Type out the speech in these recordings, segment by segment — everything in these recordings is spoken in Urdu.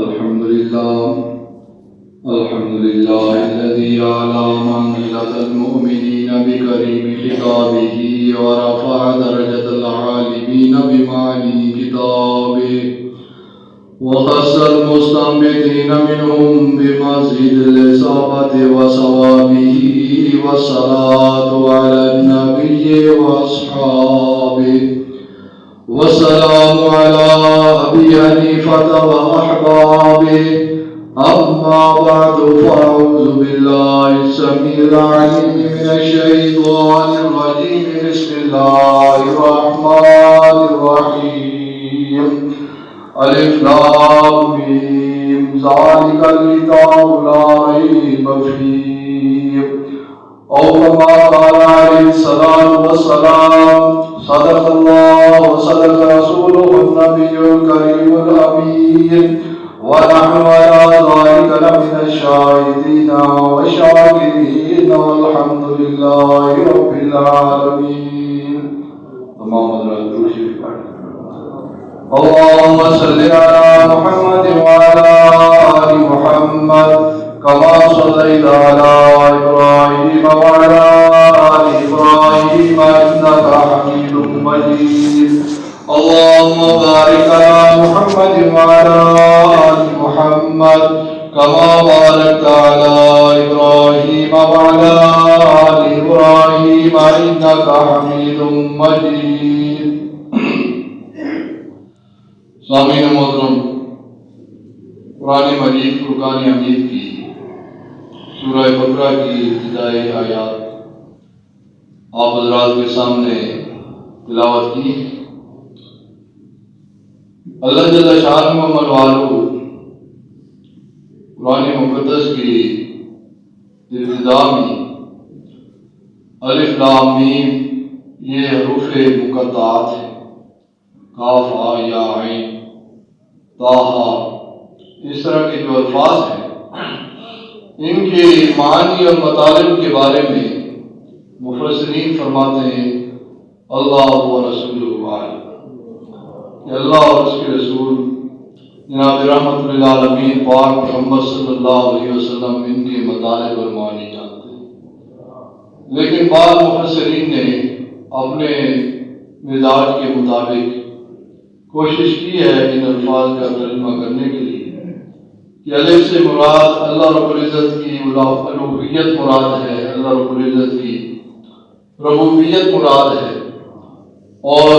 الحمد لله الذي أعلى منزلة المؤمنين بكريم خطابه ورفع درجة العالمين بمعاني كتابه وخص المستنبطين منهم بمزيد الإصابة وصوابه والصلاة على النبي وأصحابه والسلام على أبي حنيفة وأحبابه. أما بعد فأعوذ بالله السميع العليم من الشيطان الرجيم. بسم الله الرحمن الرحيم. ألف لام ميم ذلك الكتاب لا ريب فيه أو كما قال عليه الصلاة والسلام صدق الله وصدق رسوله النبي الكريم الأمين ونحن على ذلك لمن الشاهدين والشاكرين والحمد لله رب العالمين. تمام حضرات اللهم صل على محمد وعلى آل محمد كما صليت على إبراهيم وعلى آل إبراهيم إنك حميد مجيد. اللهم بارك على محمد وعلى آل محمد كما باركت على إبراهيم وعلى آل إبراهيم إنك حميد مجيد. سامعین محترم، قرآن مجید فرقان حمید کی سورہ بقرہ کی ابتدائی آیات آپ حضرات کے سامنے تلاوت کی. اللہ جل شانہ و والو قرآن مقدس کی ابتدا میں الف لام میم یہ حروف مقطعات ہیں، کاف ہا یا عین طٰہٰ، اس طرح کے جو الفاظ ہیں ان کے معانی اور مطالب کے بارے میں مفسرین فرماتے ہیں اللہ و رسولہ عالم، کہ اللہ اور اس کے رسول جناب رحمت للعالمین پاک محمد صلی اللہ علیہ وسلم ان کے مطالب اور معانی جانتے ہیں. لیکن بعض مفسرین نے اپنے مزاج کے مطابق کوشش کی ہے ان الفاظ کا ترجمہ کرنے کے لیے کہ الف سے مراد اللہ رب العزت کی الوہیت مراد ہے، اللہ رب العزت کی ربوبیت مراد ہے، اور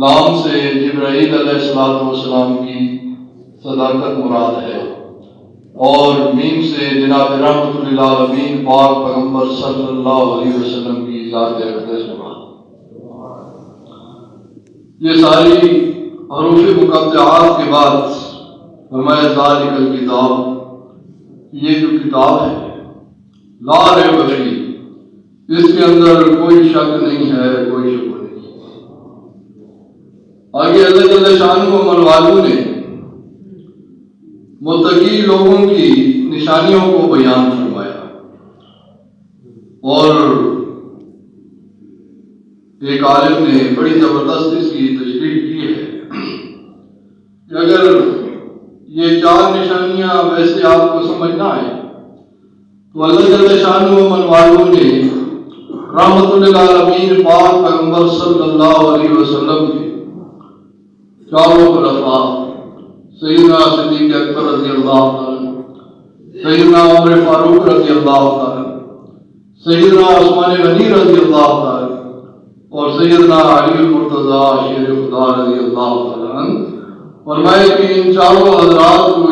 لام سے جبرائیل علیہ السلام کی صداقت مراد ہے، اور میم سے جناب رحمت للعالمین پاک پیغمبر صلی اللہ علیہ وسلم کی ذات اقدس مراد. یہ ساری حروف مقطعات کے بعد فرمایا ذالک الکتاب، یہ جو کتاب ہے لا ریب فیہ، اس کے اندر کوئی شک نہیں ہے، کوئی شک نہیں. آگے اللہ جل شانہ و والو نے متقی لوگوں کی نشانیوں کو بیان فرمایا، اور ایک عالم نے بڑی زبردست اس کی تشریح کی ہے کہ اگر یہ چار نشانیاں ویسے آپ کو سمجھنا ہے تو اللہ جل شانہ و والو نے رحمت للعالمین پاک پیغمبر صلی اللہ علیہ وسلم کے چاروں خلفاء سیدنا صدیق اکبر رضی اللہ عنہ، سیدنا عمر فاروق رضی اللہ عنہ، سیدنا عثمان غنی رضی اللہ عنہ، اور سیدنا علی المرتضیٰ شیر خدا رضی اللہ عنہ، فرمائے کہ ان چاروں حضرات کو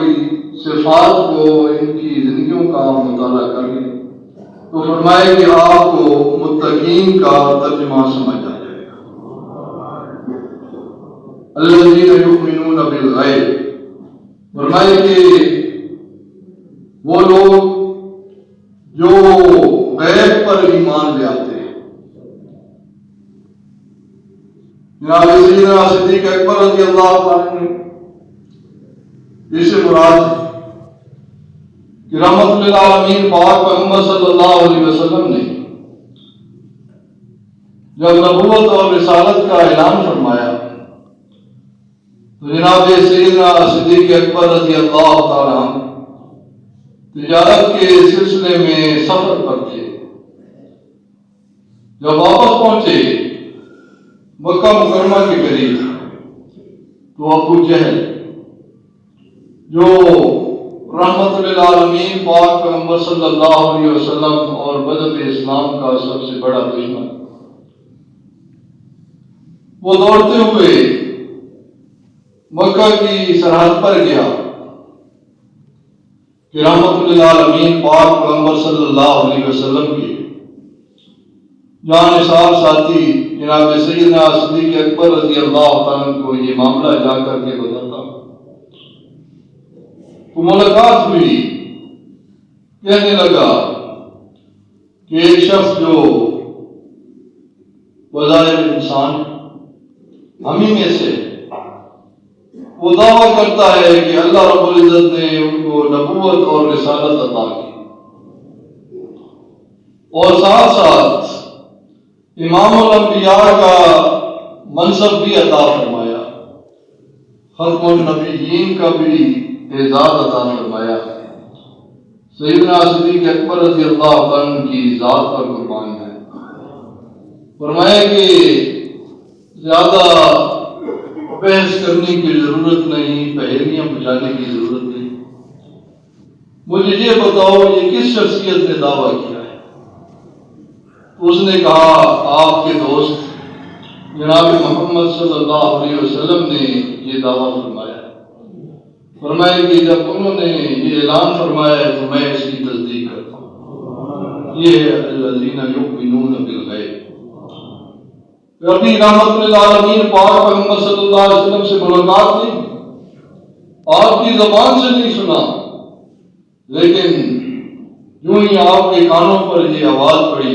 صفات کو، ان کی زندگیوں کا مطالعہ کر لیں تو فرمائے کہ آپ کو متقین کا ترجمہ سمجھ آ جائے گا. الذین یؤمنون بالغیب، فرمائے کہ وہ لوگ جو غیب پر ایمان لے آتے ہیں. جناب سیدنا صدیق اکبر رضی اللہ عنہ اس سے مراد ہے کہ رحمت للعالمین پاک محمد صلی اللہ علیہ وسلم نے جب نبوت اور رسالت کا اعلان فرمایا تو جناب سیدنا صدیق اکبر رضی اللہ تعالیٰ عنہ تجارت کے سلسلے میں سفر پر تھے۔ جب واپس پہنچے مکہ مکرمہ کے قریب تو ابو جہل جو رحمت للعالمین پاک پیغمبر صلی اللہ علیہ وسلم اور مذہب اسلام کا سب سے بڑا دشمن، وہ دوڑتے ہوئے مکہ کی سرحد پر گیا کہ رحمت للعالمین پاک پیغمبر صلی اللہ علیہ وسلم کی جان نثار ساتھی جناب سیدنا صدیق اکبر رضی اللہ تعالیٰ کو یہ معاملہ جا کر کے بتاتا۔ تو ملاقات ہوئی، کہنے لگا کہ ایک شخص جو بظاہر انسان ہم ہی میں سے، وہ دعویٰ کرتا ہے کہ اللہ رب العزت نے ان کو نبوت اور رسالت عطا کی اور ساتھ ساتھ امام الانبیاء کا منصب بھی عطا فرمایا، ختم النبیین کا بھی اعزاز عطا فرمایا۔ سیدنا صدیق اکبر رضی اللہ عنہ کی ذات پر قربان ہے، فرمایا کہ زیادہ بحث کرنے کی ضرورت نہیں، پہیلیاں بجانے کی ضرورت نہیں، مجھے یہ بتاؤ یہ کس شخصیت نے دعویٰ کیا ہے؟ اس نے کہا آپ کے دوست جناب محمد صلی اللہ علیہ وسلم نے یہ دعویٰ فرمایا۔ فرمایا کہ جب انہوں نے یہ اعلان فرمایا ہے تو میں اس کی تصدیق کرتا ہوں، یہ ہے الذین یؤمنون بالغیب۔ ابھی رحمت للعالمین پاک پیغمبر صلی اللہ علیہ وسلم سے ملاقات نہیں، آپ کی زبان سے نہیں سنا، لیکن یوں ہی آپ کے کانوں پر یہ آواز پڑی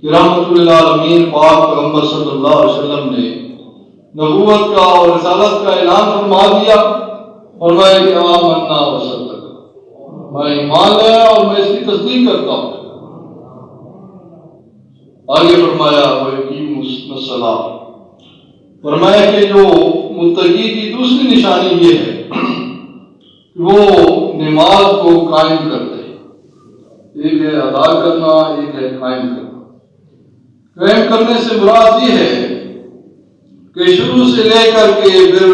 کہ رحمت للعالمین پاک پیغمبر صلی اللہ علیہ وسلم نے نبوت کا اور رسالت کا اعلان فرما دیا، اور میں آمنا وصدق، میں ایمان لایا اور میں اس کی تصدیق کرتا ہوں۔ آگے فرمایا وَيُقِيمُ الصَّلَاةَ، فرمایا کہ جو متقی کی دوسری نشانی یہ ہے کہ وہ نماز کو قائم کرتے ہیں، ایک ہے ادا کرنا، ایک ہے قائم کرنا۔ قائم کرنے سے مراد یہ ہے کہ شروع سے لے کر کے پھر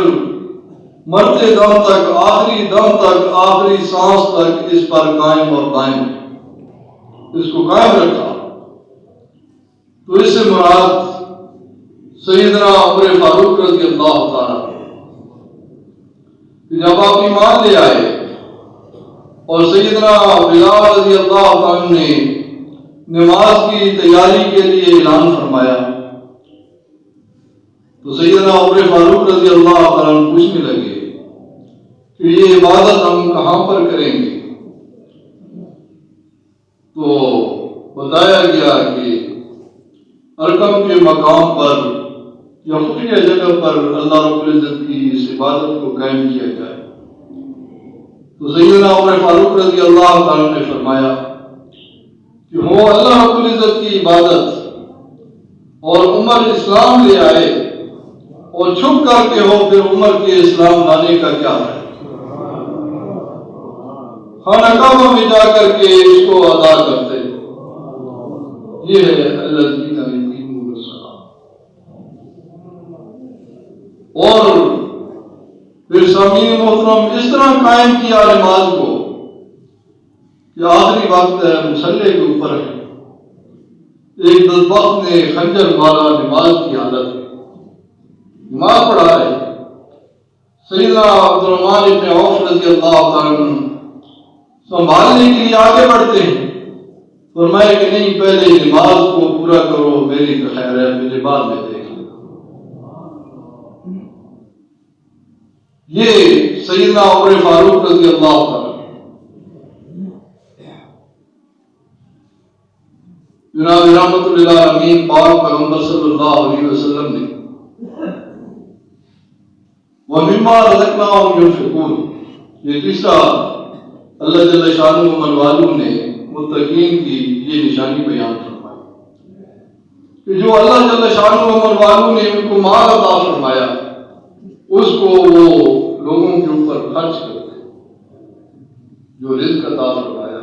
مرتے دم تک، آخری دم تک، آخری سانس تک اس پر قائم اور قائم، اس کو قائم رکھا۔ تو اس سے مراد سیدنا عمر فاروق رضی اللہ تعالیٰ کہ جب آپ ایمان لے آئے اور سیدنا بلال رضی اللہ عنہ نے نماز کی تیاری کے لیے اعلان فرمایا تو سیدنا عمر فاروق رضی اللہ عنہ پوچھنے لگے کہ یہ عبادت ہم کہاں پر کریں گے؟ تو بتایا گیا کہ ارکم کے مقام پر یا خفیہ جگہ پر اللہ رب العزت کی اس عبادت کو قائم کیا جائے۔ تو سیدنا عمر فاروق رضی اللہ عنہ نے فرمایا کہ ہو اللہ رب العزت کی عبادت اور عمر اسلام لے آئے اور چھپ کر کے ہو، پھر عمر کے اسلام لانے کا کیا ہے؟ خانہ کعبہ میں جا کر کے اس کو ادا کرتے۔ یہ ہے الذین یقیمون الصلاۃ۔ اور پھر سامعین محترم اس طرح قائم کیا نماز کو کہ آخری وقت ہے، مصلی کے اوپر ہے، ایک بدبخت نے خنجر مارا نماز کی حالت میں، نماز پڑھا ہے۔ سیدنا عبدالرحمن ابن عوف رضی اللہ عنہ سنبھالنے کے لیے آگے بڑھتے ہیں، فرمایا کہ نہیں، پہلے نماز کو پورا کرو، میری تو خیر ہے، مجھے بعد میں دیکھ لیں۔ یہ سیدنا عمر فاروق رضی اللہ عنہ جناب رحمت للعالمین پاک پیغمبر صلی اللہ علیہ وسلم نے وَمِمَّا رَزَقْنَاهُمْ يُنْفِقُونَ، یہ تیسرا اللہ جل شانہ و منوالو نے متقین کی یہ نشانی بیان فرمائی کہ جو اللہ جل شانہ و منوالو نے ان کو مال عطا فرمایا اس کو وہ لوگوں کے اوپر خرچ کرتے، جو رزق عطا فرمایا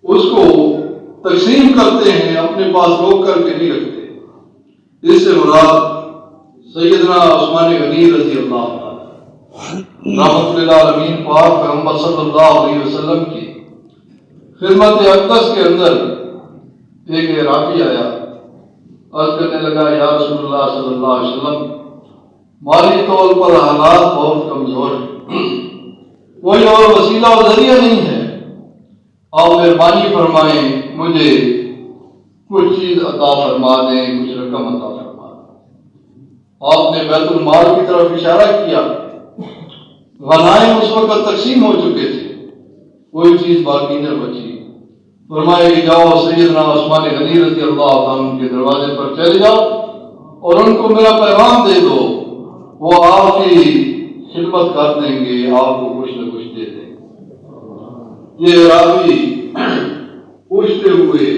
اس کو تقسیم کرتے ہیں، اپنے پاس روک کر کے نہیں رکھتے۔ اس سے مراد سیدنا عثمان غنی رضی اللہ عنہ رحمۃ للعالمین پاک پیغمبر صلی اللہ علیہ وسلم کی خدمت اقدس کے اندر ایک اعرابی آیا، عرض کرنے لگا یا رسول اللہ صلی اللہ علیہ وسلم، مالی طور پر حالات بہت کمزور ہیں، کوئی اور وسیلہ و ذریعہ نہیں ہے، آپ مہربانی فرمائیں مجھے کچھ چیز عطا فرما دیں، کچھ رقم عطا فرما دیں۔ آپ نے بیت المال کی طرف اشارہ کیا، غنائم اس وقت تقسیم ہو چکے تھے، کوئی چیز باقی نہ بچی۔ فرمایا کہ جاؤ سیدنا عثمان غنی رضی اللہ عنہ کے دروازے پر چلے جاؤ اور ان کو میرا پیغام دے دو، وہ آپ کی خدمت کر دیں گے، آپ کو کچھ نہ کچھ دے دیں گے۔ یہ راوی پوچھتے ہوئے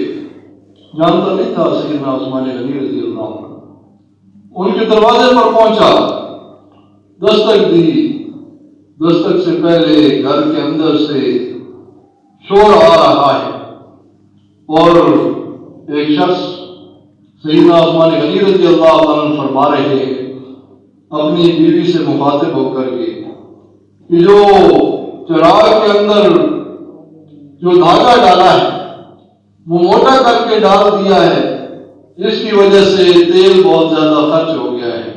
جانتا نہیں تھا سیدنا عثمان غنی رضی اللہ عنہ، ان کے دروازے پر پہنچا، دستک دی، دستک سے پہلے گھر کے اندر سے شور آ رہا ہے اور ایک شخص سیدنا عثمان غنی رضی اللہ عنہ فرما رہے ہیں اپنی بیوی سے مخاطب ہو کر کے کہ جو چراغ کے اندر جو دھاگا ڈالا ہے وہ موٹا کر کے ڈال دیا ہے، اس کی وجہ سے تیل بہت زیادہ خرچ ہو گیا ہے،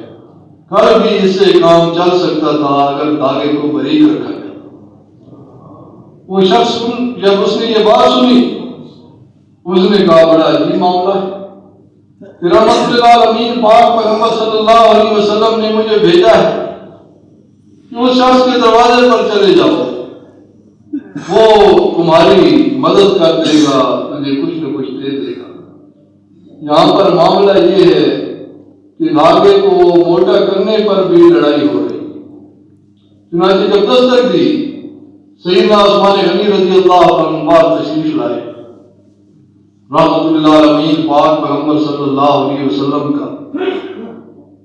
کل بھی اس سے کام چل سکتا تھا اگر دھاگے کو باریک رکھا گیا۔ وہ شخص جب اس نے یہ بات سنی اس نے کہا بڑا عجیب معاملہ ہے، پھر رحمت للعالمین پاک پیغمبر صلی اللہ علیہ وسلم نے مجھے بھیجا ہے کہ اس شخص کے دروازے پر چلے جاؤ، وہ تمہاری مدد کر دے گا، تمہیں کچھ نہ کچھ دے دے گا۔ یہاں پر معاملہ یہ ہے کہ دھاگے کو موٹا کرنے پر بھی لڑائی ہو رہی، چنانچہ جب دستک دی سیدنا عثمان غنی رضی اللہ عنہ بعد تشریف لائے، رحمت للعالمین پاک پیغمبر صلی اللہ علیہ وسلم کا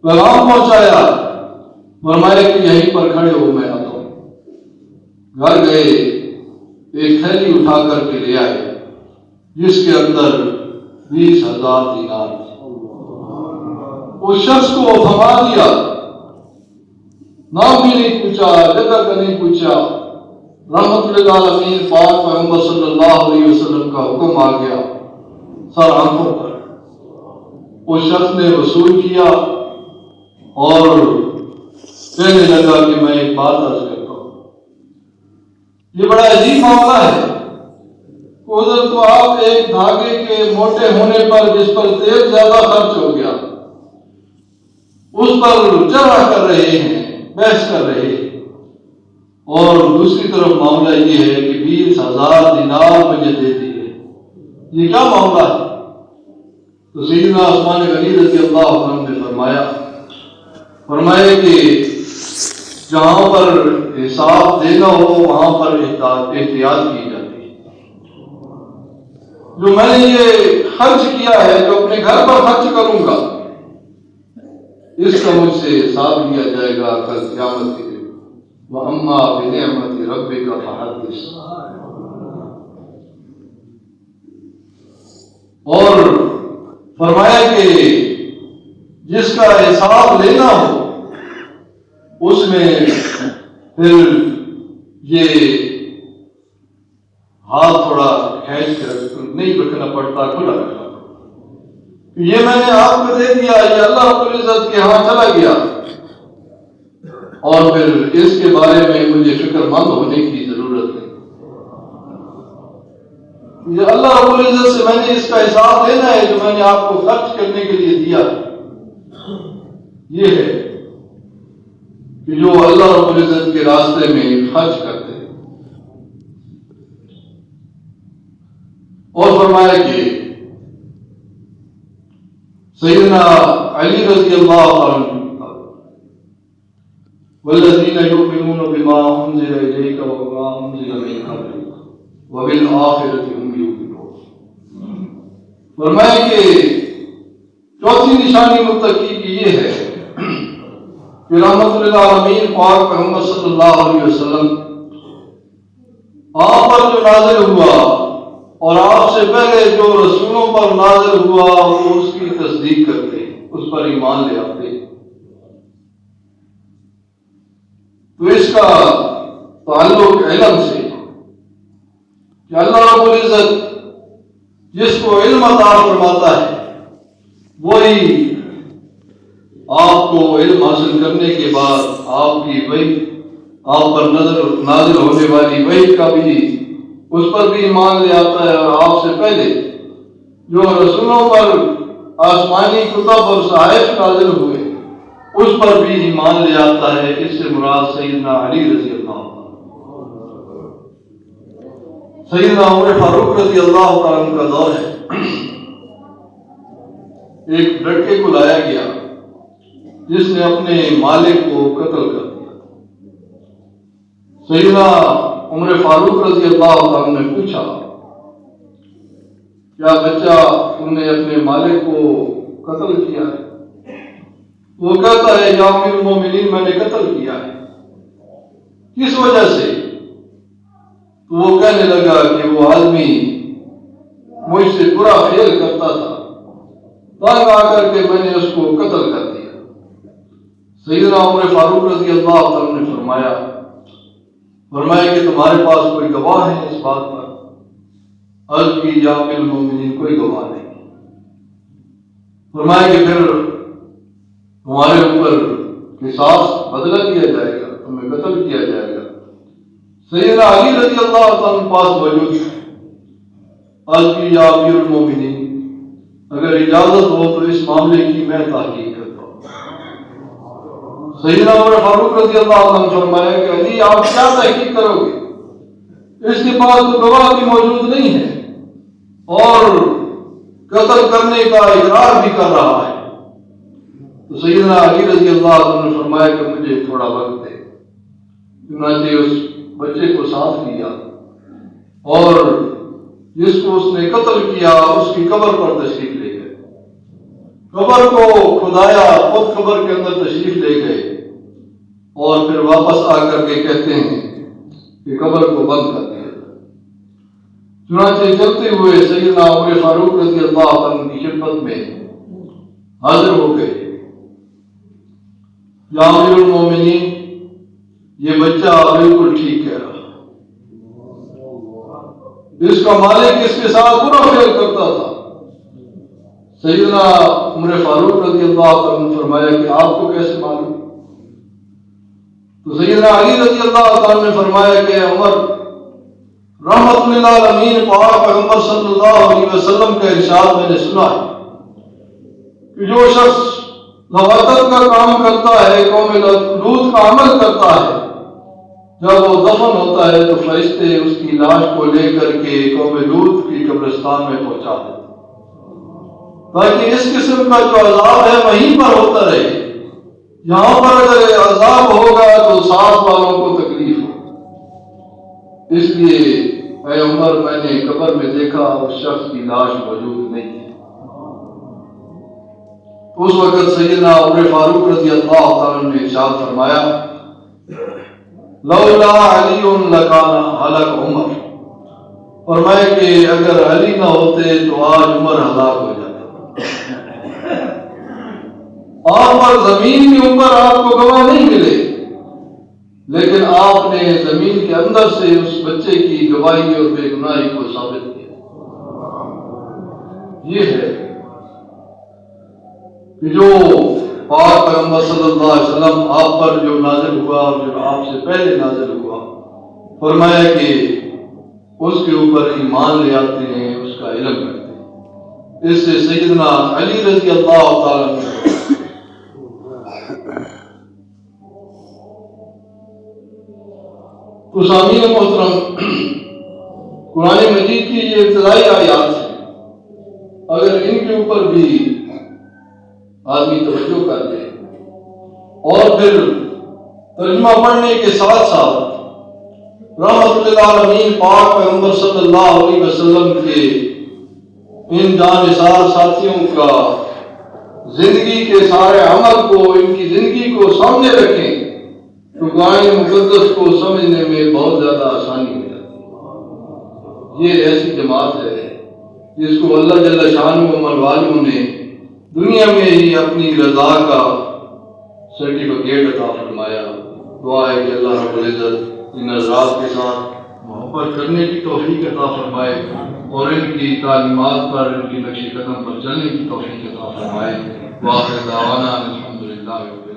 پیغام پہنچایا، فرمایا کہ یہیں پر کھڑے ہو میں آتا ہوں۔ گھر گئے، ایک تھیلی اٹھا کر کے لے آئے جس کے اندر 20,000 دینار تھے۔ اس شخص کو تھما دیا، نام بھی نہیں پوچھا، جگہ کا نہیں پوچھا، رحمت للعالمین پاک پیغمبر صلی اللہ علیہ وسلم کا حکم آ گیا سر آنکھوں پر۔ اس شخص نے وصول کیا اور کہنے لگا کہ میں ایک بات عرض کرتا ہوں، یہ بڑا عجیب معاملہ ہے، ادھر تو آپ ایک دھاگے کے موٹے ہونے پر جس پر تیل زیادہ خرچ ہو گیا اس پر چرچا کر رہے ہیں، بحث کر رہے ہیں، اور دوسری طرف معاملہ یہ ہے کہ 20,000 دینار مجھے دے دیے، یہ کیا معاملہ ہے؟ تو سیدنا عثمان غنی رضی اللہ عنہ نے فرمایا کہ جہاں پر حساب دینا ہو وہاں پر احتیاط کی جاتی ہے، جو میں نے یہ خرچ کیا ہے جو اپنے گھر پر خرچ کروں گا اس کا مجھ سے حساب لیا جائے گا کل قیامت کے دن۔ وَأَمَّا بِنِعْمَةِ رَبِّكَ فَحَدِّثْ۔ اور فرمایا کہ جس کا حساب لینا ہو اس میں پھر یہ ہاتھ تھوڑا کھینچ کر نہیں رکھنا پڑتا، کھلا رکھنا پڑتا، یہ میں نے آپ کو دے دیا، یہ اللہ رب العزت کے ہاں چلا گیا، اور پھر اس کے بارے میں مجھے فکر مند ہونے کی ضرورت ہے، یہ اللہ رب العزت سے میں نے اس کا حساب لینا ہے جو میں نے آپ کو خرچ کرنے کے لیے دیا۔ یہ ہے کہ جو اللہ رب العزت کے راستے میں خرچ کرتے ہیں۔ اور فرمایا کہ سیدنا علی رضی اللہ عنہ والذین یؤمنون بما انزل الیک وما انزل من قبلک وبالآخرۃ هم یوقنون۔ فرمایا کہ چوتھی نشانی متقی کی یہ ہے کہ رحمت للعالمین پاک پیغمبر صلی اللہ علیہ وسلم آپ پر جو نازل ہوا اور آپ سے پہلے جو رسولوں پر نازل ہوا وہ اس کی تصدیق کرتے، اس پر ایمان لے آتے. تو اس کا تعلق علم سے کہ اللہ رب العزت جس کو علم عطا فرماتا ہے وہی آپ کو علم حاصل کرنے کے بعد آپ کی وحی، آپ پر نازل ہونے والی وحی کا بھی اس پر بھی ایمان لے آتا ہے، اور آپ سے پہلے جو رسولوں پر آسمانی کتب اور صحائف نازل ہوئے اس پر بھی ایمان لے آتا ہے. اس سے مراد سیدنا علی رضی اللہ عنہ، سیدنا عمر فاروق رضی اللہ تعالیٰ عنہ کا دور ہے. ایک لڑکے کو لایا گیا جس نے اپنے مالک کو قتل کر دیا. سیدنا عمر فاروق رضی اللہ عنہ نے پوچھا کیا بچہ تم نے اپنے مالک کو قتل کیا ہے؟ وہ کہتا ہے یا امیر المومنین میں نے قتل کیا ہے. کس وجہ سے؟ تو وہ کہنے لگا کہ وہ آدمی مجھ سے برا فعل کرتا تھا، تنگ آ کر کے میں نے اس کو قتل کر دیا. سیدنا عمر فاروق رضی اللہ عنہ نے فرمایا کہ تمہارے پاس کوئی گواہ ہے اس بات پر؟ عرض کی یا امیر المومنین کوئی گواہ نہیں. فرمایا کہ پھر تمہارے اوپر قصاص بدلہ کیا جائے گا، تمہیں قتل کیا جائے گا. سیدنا علی رضی اللہ عنہ پاس موجود ہے. عرض کی یا امیر المومنین اگر اجازت ہو تو اس معاملے کی میں تحقیق کرتا ہوں. سیدنا عمر فاروق رضی اللہ عنہ فرمایا کہ علی آپ کیا تحقیق کرو گے؟ اس کے پاس تو گواہ بھی موجود نہیں ہے اور قتل کرنے کا اقرار بھی کر رہا ہے. تو سیدنا علی رضی اللہ عنہ نے فرمایا کہ مجھے تھوڑا وقت دے. چنانچہ اس بچے کو ساتھ لیا اور جس کو اس نے قتل کیا اس کی قبر پر تشریف لے گئے. قبر کو کھدایا، خود قبر کے اندر تشریف لے گئے اور پھر واپس آ کر کے کہتے ہیں کہ قبر کو بند کر دیا. چنانچہ چلتے ہوئے سیدنا عمر فاروق رضی اللہ عنہ کی خدمت میں حاضر ہو گئے. یا امیر المومنین یہ بچہ بالکل ٹھیک کہہ رہا، اس کا مالک اس کے ساتھ برا فعل کرتا تھا. سیدنا عمر فاروق رضی اللہ عنہ نے فرمایا کہ آپ کو کیسے معلوم؟ تو سیدنا علی رضی اللہ عنہ نے فرمایا کہ عمر رحمت للعالمین پاک پیغمبر صلی اللہ علیہ وسلم کا ارشاد میں نے سنا ہے کہ جو شخص لواطت کا کام کرتا ہے، قوم لوط کا عمل کرتا ہے، جب وہ دفن ہوتا ہے تو فرشتے اس کی لاش کو لے کر کے قوم لوط کی قبرستان میں پہنچا دیتے تاکہ اس قسم کا جو عذاب ہے وہیں پر ہوتا رہے. یہاں پر اگر عذاب ہوگا تو ساتھ والوں کو تکلیف ہو. اس لیے اے عمر میں نے قبر میں دیکھا اس شخص کی لاش موجود نہیں ہے. اس وقت سیدنا عمر فاروق رضی اللہ عنہ نے ارشاد فرمایا لولا علی لکان ہلک عمر. فرمایا کہ اگر علی نہ ہوتے تو آج عمر ہلاک ہو جاتا. آپ پر زمین کے اوپر آپ کو گواہ نہیں ملے، لیکن آپ نے زمین کے اندر سے اس بچے کی گواہی اور بے گناہی کو ثابت کیا. یہ ہے کہ جو پاک پیغمبر صلی اللہ علیہ وسلم آپ پر جو نازل ہوا اور جو آپ سے پہلے نازل ہوا، فرمایا کہ اس کے اوپر ایمان لے آتے ہیں، اس کا علم کرتے ہیں. اس سے سیدنا علی رضی اللہ تعالیٰ عنہ تو سامعین محترم، قرآن مجید کی یہ ابتدائی آیات ہیں، اگر ان کے اوپر بھی آدمی توجہ کر دے اور پھر ترجمہ پڑھنے کے ساتھ ساتھ رحمت للعالمین پاک پیغمبر صلی اللہ علیہ وسلم کے ان جانثار ساتھیوں کا زندگی کے سارے عمل کو، ان کی زندگی کو سامنے رکھیں تو قرآن مقدس کو سمجھنے میں بہت زیادہ آسانی ہو جاتی ہے۔ یہ ایسی جماعت ہے جس کو اللہ جل شانہ و عمل والوں نے دنیا میں ہی اپنی رضا کا سرٹیفکیٹ عطا فرمایا۔ دعا ہے کہ اللہ رب العزت ان حضرات کے ساتھ محبت کرنے کی توفیق عطا فرمائے اور ان کی تعلیمات پر، ان کی نقش قدم پر چلنے کی توفیق عطا فرمائے۔ وآخر دعوانا الحمدللہ۔